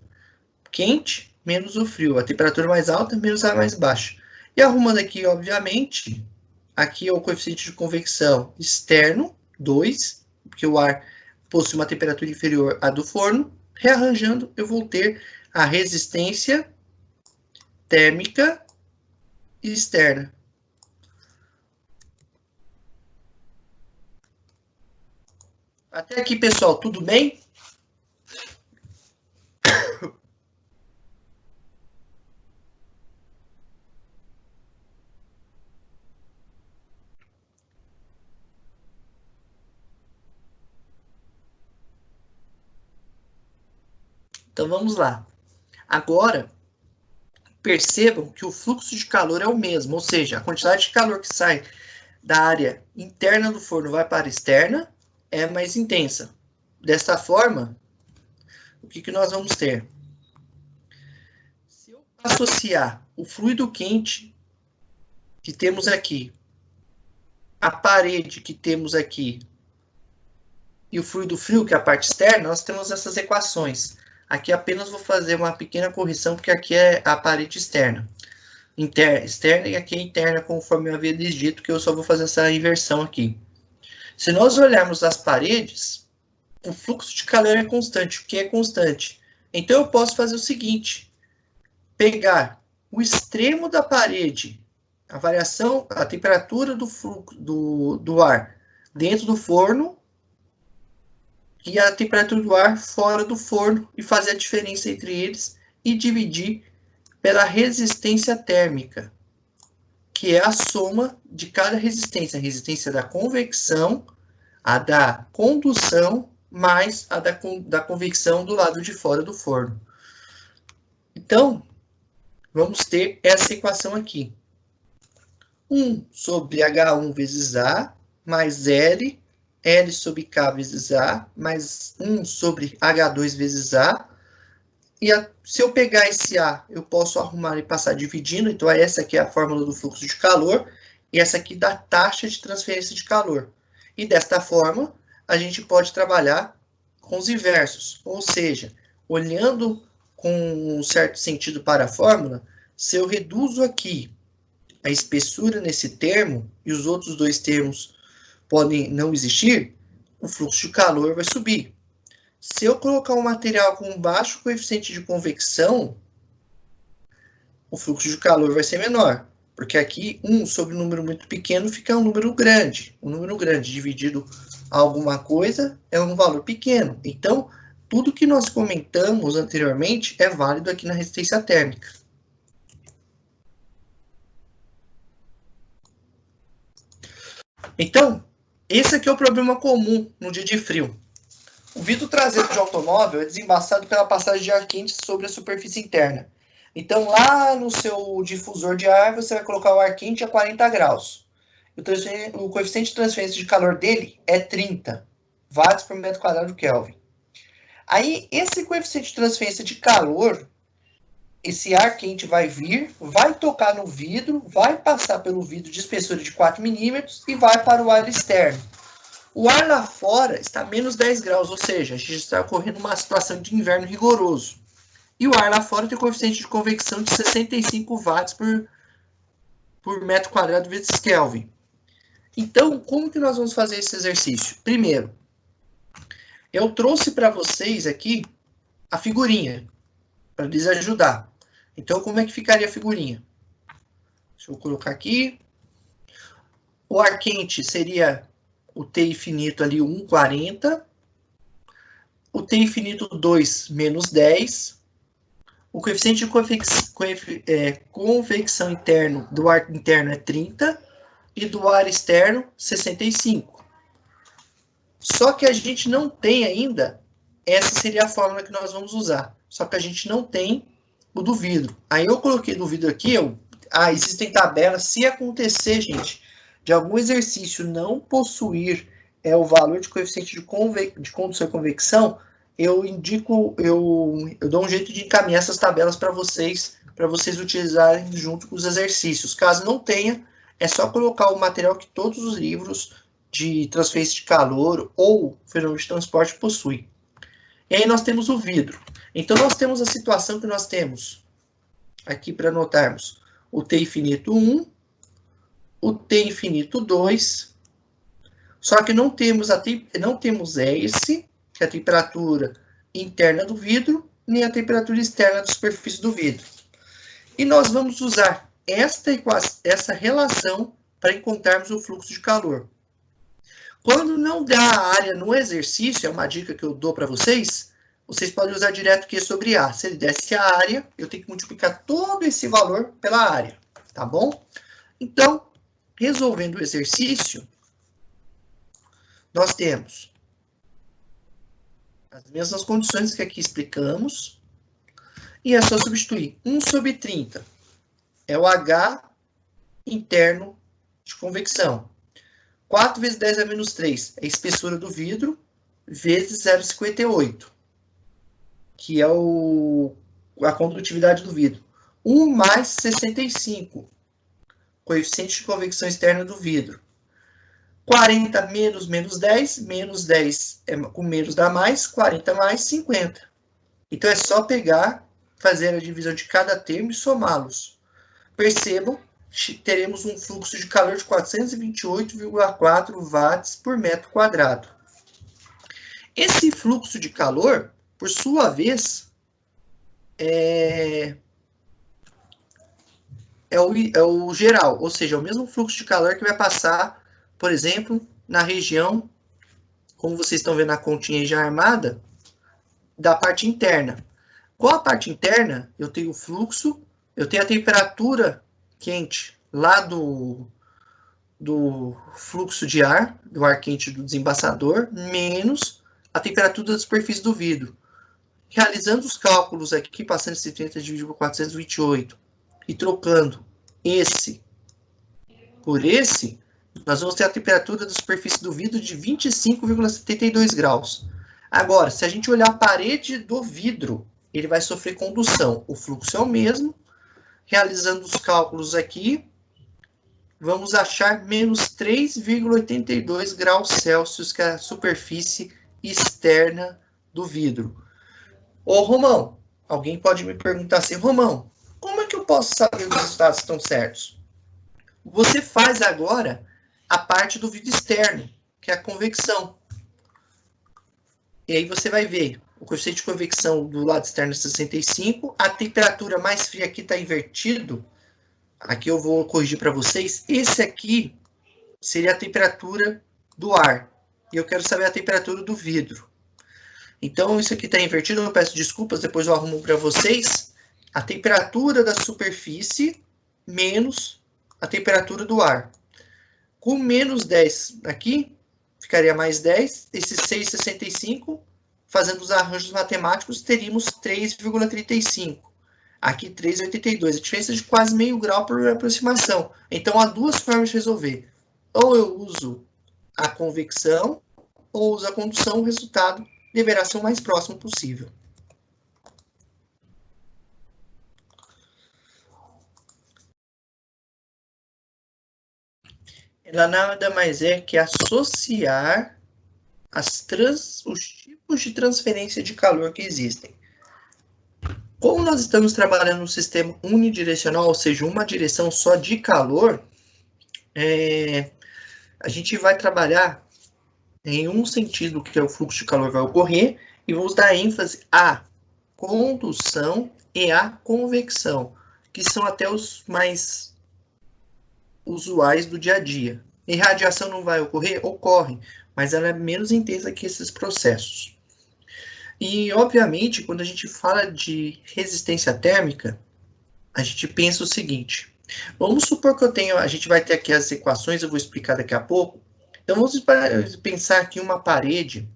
Quente menos o frio. A temperatura mais alta menos a mais baixa. E arrumando aqui, obviamente, aqui é o coeficiente de convecção externo, 2, porque o ar possui uma temperatura inferior à do forno. Rearranjando, eu vou ter a resistência térmica externa. Até aqui, pessoal, tudo bem? Então, vamos lá. Agora, percebam que o fluxo de calor é o mesmo, ou seja, a quantidade de calor que sai da área interna do forno vai para a externa é mais intensa. Desta forma, o que nós vamos ter? Se eu associar o fluido quente que temos aqui, a parede que temos aqui, e o fluido frio, que é a parte externa, nós temos essas equações. Aqui apenas vou fazer uma pequena correção, porque aqui é a parede externa. Externa e aqui é interna, conforme eu havia dito, que eu só vou fazer essa inversão aqui. Se nós olharmos as paredes, o fluxo de calor é constante. O que é constante? Então, eu posso fazer o seguinte. Pegar o extremo da parede, a variação, a temperatura do fluxo do ar dentro do forno, e a temperatura do ar fora do forno, e fazer a diferença entre eles, e dividir pela resistência térmica, que é a soma de cada resistência. A resistência da convecção, a da condução, mais a da convecção do lado de fora do forno. Então, vamos ter essa equação aqui. 1 sobre H1 vezes A, mais L sobre K vezes A, mais 1 sobre H2 vezes A. E se eu pegar esse A, eu posso arrumar e passar dividindo. Então, essa aqui é a fórmula do fluxo de calor. E essa aqui da taxa de transferência de calor. E desta forma, a gente pode trabalhar com os inversos. Ou seja, olhando com um certo sentido para a fórmula, se eu reduzo aqui a espessura nesse termo, e os outros dois termos podem não existir, o fluxo de calor vai subir. Se eu colocar um material com baixo coeficiente de convecção, o fluxo de calor vai ser menor. Porque aqui, 1 sobre um número muito pequeno fica um número grande. Um número grande dividido a alguma coisa é um valor pequeno. Então, tudo que nós comentamos anteriormente é válido aqui na resistência térmica. Então, esse aqui é o problema comum no dia de frio. O vidro traseiro de automóvel é desembaçado pela passagem de ar quente sobre a superfície interna. Então, lá no seu difusor de ar, você vai colocar o ar quente a 40 graus. O coeficiente de transferência de calor dele é 30 watts por metro quadrado Kelvin. Aí, esse coeficiente de transferência de calor, esse ar quente vai vir, vai tocar no vidro, vai passar pelo vidro de espessura de 4 milímetros e vai para o ar externo. O ar lá fora está a menos 10 graus, ou seja, a gente está ocorrendo uma situação de inverno rigoroso. E o ar lá fora tem coeficiente de convecção de 65 watts por metro quadrado vezes Kelvin. Então, como que nós vamos fazer esse exercício? Primeiro, eu trouxe para vocês aqui a figurinha, para lhes ajudar. Então, como é que ficaria a figurinha? Deixa eu colocar aqui. O ar quente seria o T infinito ali 1,40. O T infinito 2, menos 10. O coeficiente de convecção interno do ar interno é 30. E do ar externo, 65. Só que a gente não tem ainda, essa seria a fórmula que nós vamos usar. Só que a gente não tem o do vidro. Aí eu coloquei do vidro aqui, existem tabelas, se acontecer, gente, de algum exercício não possuir o valor de coeficiente de condução e convecção, eu dou um jeito de encaminhar essas tabelas para vocês utilizarem junto com os exercícios. Caso não tenha, é só colocar o material que todos os livros de transferência de calor ou fenômeno de transporte possuem. E aí nós temos o vidro. Então, nós temos a situação que nós temos aqui para anotarmos o T infinito 1, o T infinito 2, só que não temos esse, que é a temperatura interna do vidro, nem a temperatura externa da superfície do vidro. E nós vamos usar essa relação para encontrarmos o fluxo de calor. Quando não dá a área no exercício, é uma dica que eu dou para vocês, vocês podem usar direto Q sobre A. Se ele desse a área, eu tenho que multiplicar todo esse valor pela área, tá bom? Então, resolvendo o exercício, nós temos as mesmas condições que aqui explicamos, e é só substituir 1 sobre 30. É o H interno de convecção. 4 vezes 10 a menos 3 é a espessura do vidro, vezes 0,58, que é a condutividade do vidro. 1 mais 65, coeficiente de convecção externa do vidro. 40 menos 10, menos 10 com menos dá mais, 40 mais 50. Então, é só pegar, fazer a divisão de cada termo e somá-los. Percebam, teremos um fluxo de calor de 428,4 watts por metro quadrado. Esse fluxo de calor, por sua vez, é o geral, ou seja, é o mesmo fluxo de calor que vai passar, por exemplo, na região, como vocês estão vendo a continha já armada, da parte interna. Com a parte interna, eu tenho o fluxo, eu tenho a temperatura quente lá do fluxo de ar, do ar quente do desembaçador, menos a temperatura da superfície do vidro. Realizando os cálculos aqui, passando esse 30 dividido por 428 e trocando esse por esse, nós vamos ter a temperatura da superfície do vidro de 25,72 graus. Agora, se a gente olhar a parede do vidro, ele vai sofrer condução. O fluxo é o mesmo. Realizando os cálculos aqui, vamos achar menos 3,82 graus Celsius, que é a superfície externa do vidro. Ô, Romão, alguém pode me perguntar assim, Romão, como é que eu posso saber os resultados estão certos? Você faz agora a parte do vidro externo, que é a convecção. E aí você vai ver, o coeficiente de convecção do lado externo é 65, a temperatura mais fria aqui está invertido. Aqui eu vou corrigir para vocês. Esse aqui seria a temperatura do ar. E eu quero saber a temperatura do vidro. Então, isso aqui está invertido. Eu peço desculpas, depois eu arrumo para vocês. A temperatura da superfície menos a temperatura do ar. Com menos 10 aqui, ficaria mais 10. Esse 6,65, fazendo os arranjos matemáticos, teríamos 3,35. Aqui 3,82. A diferença de quase meio grau por aproximação. Então, há duas formas de resolver. Ou eu uso a convecção, ou uso a condução. O resultado deverá ser o mais próximo possível. Ela nada mais é que associar os tipos de transferência de calor que existem. Como nós estamos trabalhando no sistema unidirecional, ou seja, uma direção só de calor, a gente vai trabalhar em um sentido que é o fluxo de calor vai ocorrer, e vamos dar ênfase à condução e à convecção, que são até os mais usuais do dia a dia. Irradiação não vai ocorrer? Ocorre, mas ela é menos intensa que esses processos. E, obviamente, quando a gente fala de resistência térmica, a gente pensa o seguinte. Vamos supor que a gente vai ter aqui as equações, eu vou explicar daqui a pouco. Então, vamos pensar aqui uma parede,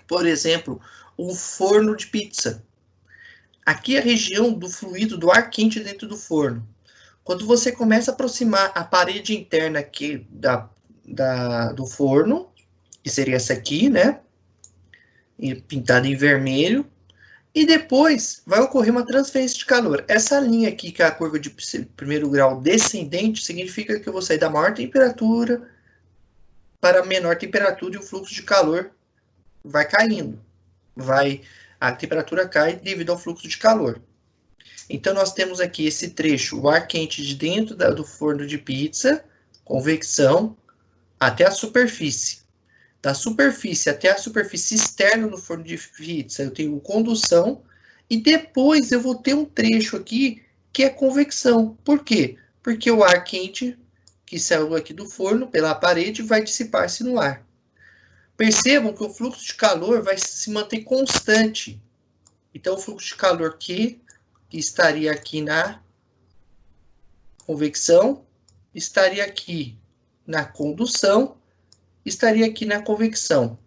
por exemplo, um forno de pizza. Aqui é a região do fluido do ar quente dentro do forno. Quando você começa a aproximar a parede interna aqui do forno, que seria essa aqui, né? Pintada em vermelho. E depois vai ocorrer uma transferência de calor. Essa linha aqui, que é a curva de primeiro grau descendente, significa que eu vou sair da maior temperatura para a menor temperatura e o fluxo de calor vai caindo. A temperatura cai devido ao fluxo de calor. Então, nós temos aqui esse trecho, o ar quente de dentro do forno de pizza, convecção, até a superfície. Da superfície até a superfície externa do forno de pizza, eu tenho condução, e depois eu vou ter um trecho aqui que é convecção. Por quê? Porque o ar quente que saiu aqui do forno pela parede vai dissipar-se no ar. Percebam que o fluxo de calor vai se manter constante. Então, o fluxo de calor que estaria aqui na convecção, estaria aqui na condução, estaria aqui na convecção.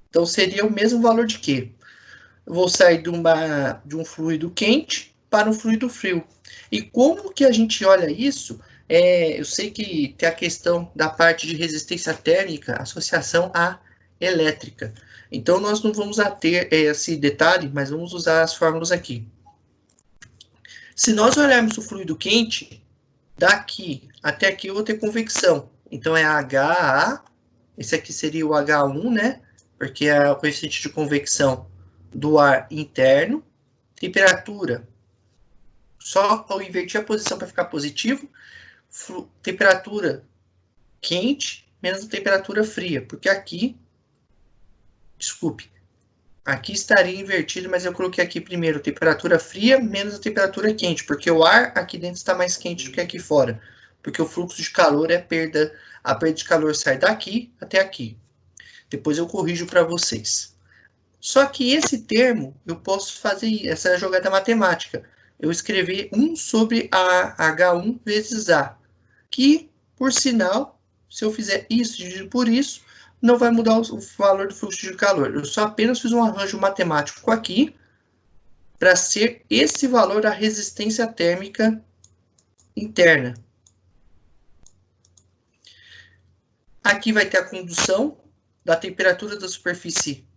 Então, seria o mesmo valor de quê? Eu vou sair de um fluido quente para um fluido frio. E como que a gente olha isso? Eu sei que tem a questão da parte de resistência térmica, associação à elétrica. Então, nós não vamos ter esse detalhe, mas vamos usar as fórmulas aqui. Se nós olharmos o fluido quente, daqui até aqui eu vou ter convecção. Então, é HA, esse aqui seria o H1, né? Porque é o coeficiente de convecção do ar interno. Temperatura, só ao inverter a posição para ficar positivo. Temperatura quente menos a temperatura fria. Porque aqui, desculpe, aqui estaria invertido, mas eu coloquei aqui primeiro temperatura fria menos a temperatura quente, porque o ar aqui dentro está mais quente do que aqui fora. Porque o fluxo de calor é a perda de calor sai daqui até aqui. Depois eu corrijo para vocês. Só que esse termo, eu posso fazer essa jogada matemática. Eu escrever 1 sobre a H1 vezes A. que, por sinal, se eu fizer isso dividido por isso, não vai mudar o valor do fluxo de calor. Eu só apenas fiz um arranjo matemático aqui para ser esse valor da resistência térmica interna. Aqui vai ter a condução da temperatura da superfície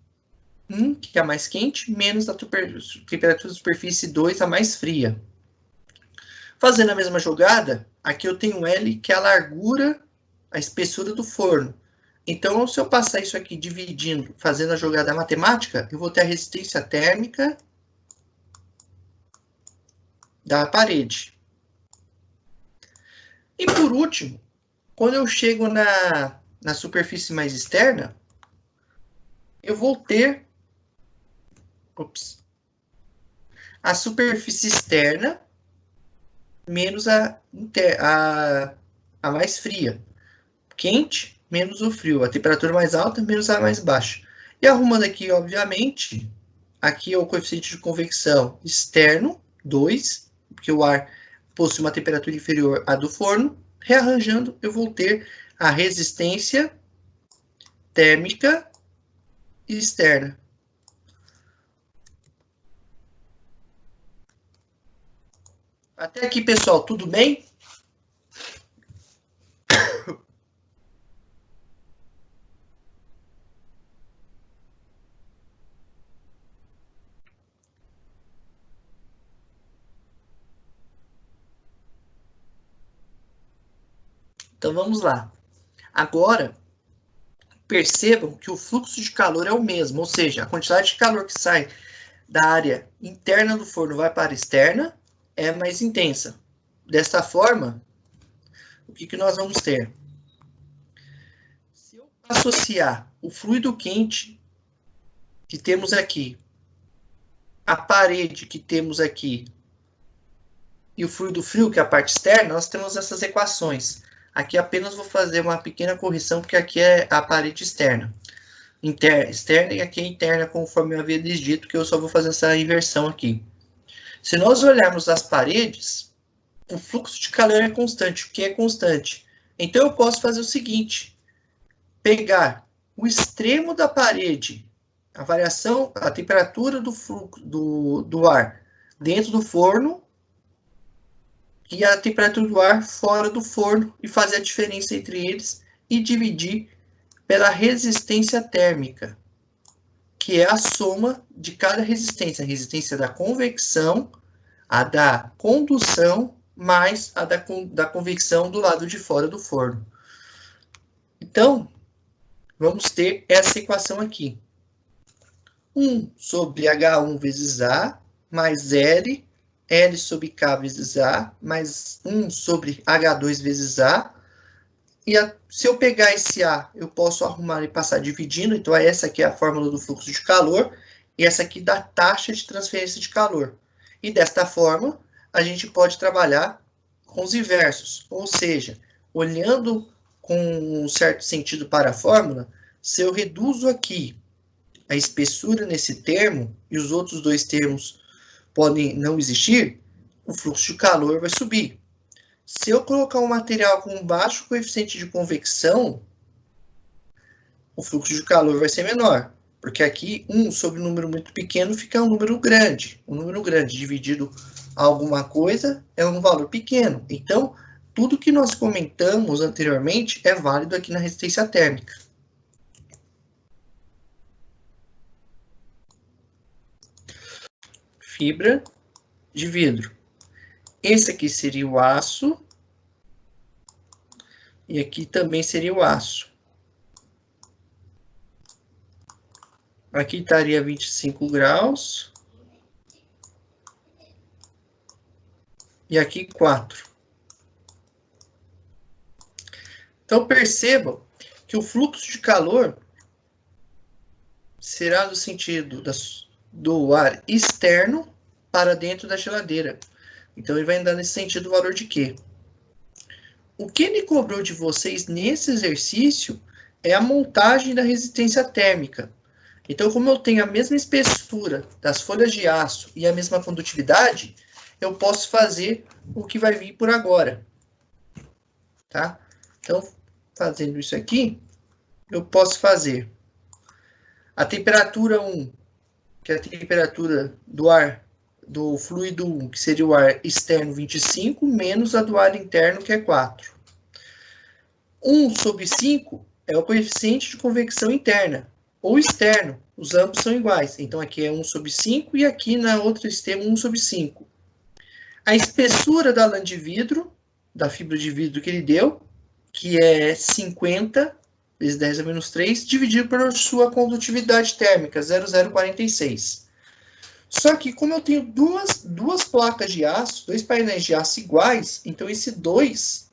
1, que é a mais quente, menos a temperatura da superfície 2, a mais fria. Fazendo a mesma jogada, aqui eu tenho L, que é a largura, a espessura do forno. Então, se eu passar isso aqui dividindo, fazendo a jogada matemática, eu vou ter a resistência térmica da parede. E por último, quando eu chego na superfície mais externa, eu vou ter a superfície externa menos a mais fria. Quente menos o frio. A temperatura mais alta menos a mais baixa. E arrumando aqui, obviamente, aqui é o coeficiente de convecção externo, 2, porque o ar possui uma temperatura inferior à do forno. Rearranjando, eu vou ter a resistência térmica externa. Até aqui, pessoal, tudo bem? Então, vamos lá. Agora, percebam que o fluxo de calor é o mesmo, ou seja, a quantidade de calor que sai da área interna do forno vai para a externa é mais intensa. Desta forma, o que nós vamos ter? Se eu associar o fluido quente que temos aqui, a parede que temos aqui, e o fluido frio, que é a parte externa, nós temos essas equações. Aqui apenas vou fazer uma pequena correção, porque aqui é a parede externa. Externa e aqui é interna, conforme eu havia dito, que eu só vou fazer essa inversão aqui. Se nós olharmos as paredes, o fluxo de calor é constante. O que é constante? Então, eu posso fazer o seguinte. Pegar o extremo da parede, a variação, a temperatura do fluxo do ar dentro do forno, e a temperatura do ar fora do forno, e fazer a diferença entre eles, e dividir pela resistência térmica, que é a soma de cada resistência. A resistência da convecção, a da condução, mais a da convecção do lado de fora do forno. Então, vamos ter essa equação aqui. 1 sobre H1 vezes A, mais L sobre K vezes A, mais 1 sobre H2 vezes A. E se eu pegar esse A, eu posso arrumar e passar dividindo. Então, essa aqui é a fórmula do fluxo de calor. E essa aqui da taxa de transferência de calor. E desta forma, a gente pode trabalhar com os inversos. Ou seja, olhando com um certo sentido para a fórmula, se eu reduzo aqui a espessura nesse termo, e os outros dois termos podem não existir, o fluxo de calor vai subir. Se eu colocar um material com baixo coeficiente de convecção, o fluxo de calor vai ser menor. Porque aqui, 1 sobre um número muito pequeno fica um número grande. Um número grande dividido a alguma coisa é um valor pequeno. Então, tudo que nós comentamos anteriormente é válido aqui na resistência térmica. Fibra de vidro. Esse aqui seria o aço. E aqui também seria o aço. Aqui estaria 25 graus. E aqui 4. Então, percebam que o fluxo de calor será no sentido do ar externo para dentro da geladeira. Então, ele vai andar nesse sentido o valor de Q. O que ele cobrou de vocês nesse exercício é a montagem da resistência térmica. Então, como eu tenho a mesma espessura das folhas de aço e a mesma condutividade, eu posso fazer o que vai vir por agora. tá? Então, fazendo isso aqui, eu posso fazer a temperatura 1, que é a temperatura do ar, do fluido 1, que seria o ar externo 25, menos a do ar interno, que é 4. 1 sobre 5 é o coeficiente de convecção interna, ou externo, os ambos são iguais. Então, aqui é 1 sobre 5 e aqui na outra extremo 1 sobre 5. A espessura da lã de vidro, da fibra de vidro que ele deu, que é 50 vezes 10 a menos 3, dividido por sua condutividade térmica, 0,046. Só que, como eu tenho duas placas de aço, dois painéis de aço iguais, então esse 2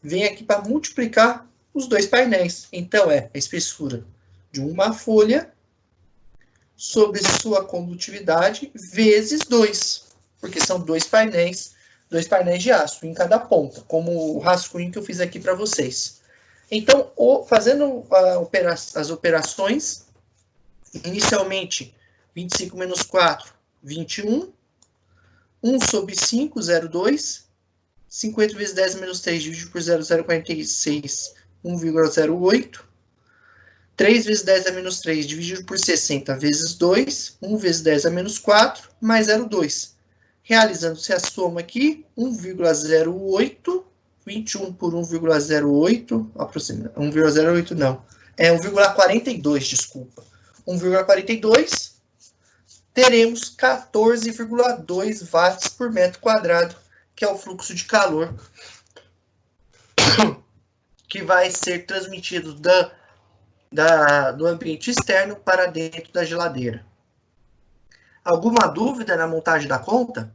vem aqui para multiplicar os dois painéis. Então, é a espessura de uma folha sobre sua condutividade vezes 2, porque são dois painéis de aço em cada ponta, como o rascunho que eu fiz aqui para vocês. Então, fazendo as operações, inicialmente, 25 menos 4, 21. 1 sobre 5, 0,2. 50 vezes 10 menos 3 dividido por 0,046, 1,08. 3 vezes 10 a menos 3 dividido por 60 vezes 2, 1 vezes 10 a menos 4, mais 0,2. Realizando-se a soma aqui, 1,08, 21 por 1,08, aproximando, 1,08 não, é 1,42, desculpa. 1,42, teremos 14,2 watts por metro quadrado, que é o fluxo de calor que vai ser transmitido do ambiente externo para dentro da geladeira. Alguma dúvida na montagem da conta?